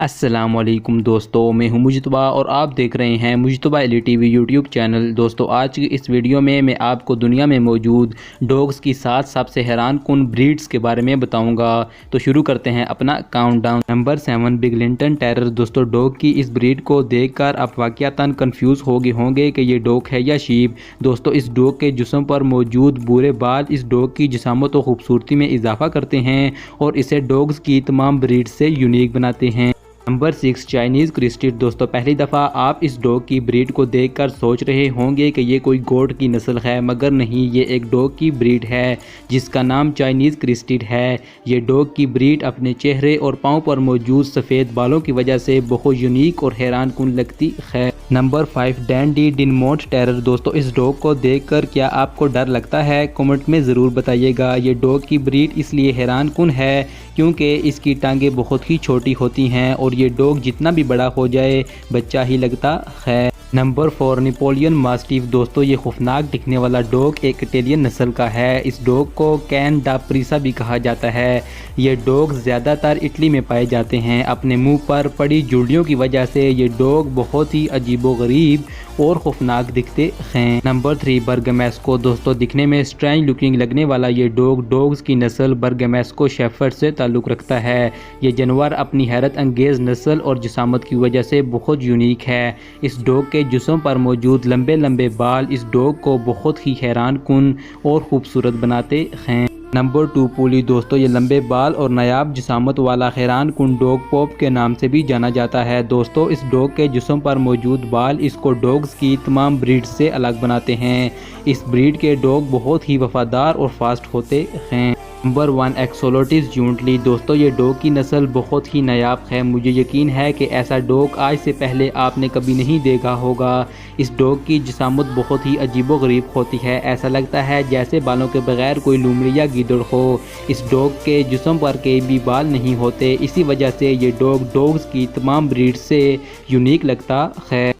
السلام علیکم دوستو، میں ہوں مجتبیٰ اور آپ دیکھ رہے ہیں مجتبیٰ علی ٹی وی یوٹیوب چینل۔ دوستو آج کی اس ویڈیو میں آپ کو دنیا میں موجود ڈوگز کی 7 سب سے حیران کن بریڈز کے بارے میں بتاؤں گا۔ تو شروع کرتے ہیں اپنا کاؤنٹ ڈاؤن۔ نمبر 7 بگلنگٹن ٹیرر۔ دوستو ڈوگ کی اس بریڈ کو دیکھ کر آپ واقعتاً کنفیوز ہوں گے کہ یہ ڈوگ ہے یا شیپ۔ دوستو اس ڈوگ کے جسم پر موجود بھورے بال اس ڈوگ کی جسامت و خوبصورتی میں اضافہ کرتے ہیں اور اسے ڈوگز کی تمام بریڈ سے یونیک بناتے ہیں۔ نمبر 6 چائنیز کرسٹڈ۔ دوستو پہلی دفعہ آپ اس ڈوگ کی بریڈ کو دیکھ کر سوچ رہے ہوں گے کہ یہ کوئی گوٹ کی نسل ہے، مگر نہیں، یہ ایک ڈوگ کی بریڈ ہے جس کا نام چائنیز کرسٹڈ ہے۔ یہ ڈوگ کی بریڈ اپنے چہرے اور پاؤں پر موجود سفید بالوں کی وجہ سے بہت یونیک اور حیران کن لگتی ہے۔ نمبر 5 ڈینڈی ڈنمونٹ ٹیرر۔ دوستو اس ڈوگ کو دیکھ کر کیا آپ کو ڈر لگتا ہے؟ کمنٹ میں ضرور بتائیے گا۔ یہ ڈوگ کی بریڈ اس لیے حیران کن ہے کیونکہ اس کی ٹانگیں بہت ہی چھوٹی ہوتی ہیں اور یہ ڈوگ جتنا بھی بڑا ہو جائے بچہ ہی لگتا ہے۔ نمبر 4 نیپولین ماسٹیف۔ دوستو یہ خوفناک دکھنے والا ڈوگ ایک اٹیلین نسل کا ہے۔ اس ڈوگ کو کین ڈا پریسا بھی کہا جاتا ہے۔ یہ ڈوگ زیادہ تر اٹلی میں پائے جاتے ہیں۔ اپنے منہ پر پڑی جوڑیوں کی وجہ سے یہ ڈوگ بہت ہی عجیب و غریب اور خوفناک دکھتے ہیں۔ نمبر 3 برگمیسکو۔ دوستو دکھنے میں اسٹرینج لکنگ لگنے والا یہ ڈوگ ڈوگز کی نسل برگمیسکو شیفرڈ سے تعلق رکھتا ہے۔ یہ جانور اپنی حیرت انگیز نسل اور جسامت کی وجہ سے بہت یونیک ہے۔ اس ڈوگ کے جسم پر موجود لمبے لمبے بال اس ڈوگ کو بہت ہی حیران کن اور خوبصورت بناتے ہیں۔ نمبر 2 پولی۔ دوستو یہ لمبے بال اور نایاب جسامت والا حیران کن ڈوگ پوپ کے نام سے بھی جانا جاتا ہے۔ دوستو اس ڈوگ کے جسم پر موجود بال اس کو ڈوگز کی تمام بریڈ سے الگ بناتے ہیں۔ اس بریڈ کے ڈوگ بہت ہی وفادار اور فاسٹ ہوتے ہیں۔ نمبر 1 ایکسولوٹس جونٹلی۔ دوستو یہ ڈوگ کی نسل بہت ہی نایاب ہے۔ مجھے یقین ہے کہ ایسا ڈوگ آج سے پہلے آپ نے کبھی نہیں دیکھا ہوگا۔ اس ڈوگ کی جسامت بہت ہی عجیب و غریب ہوتی ہے۔ ایسا لگتا ہے جیسے بالوں کے بغیر کوئی لومڑی یا گیدڑ ہو۔ اس ڈوگ کے جسم پر کوئی بھی بال نہیں ہوتے، اسی وجہ سے یہ ڈوگ ڈوگز کی تمام بریڈ سے یونیک لگتا ہے۔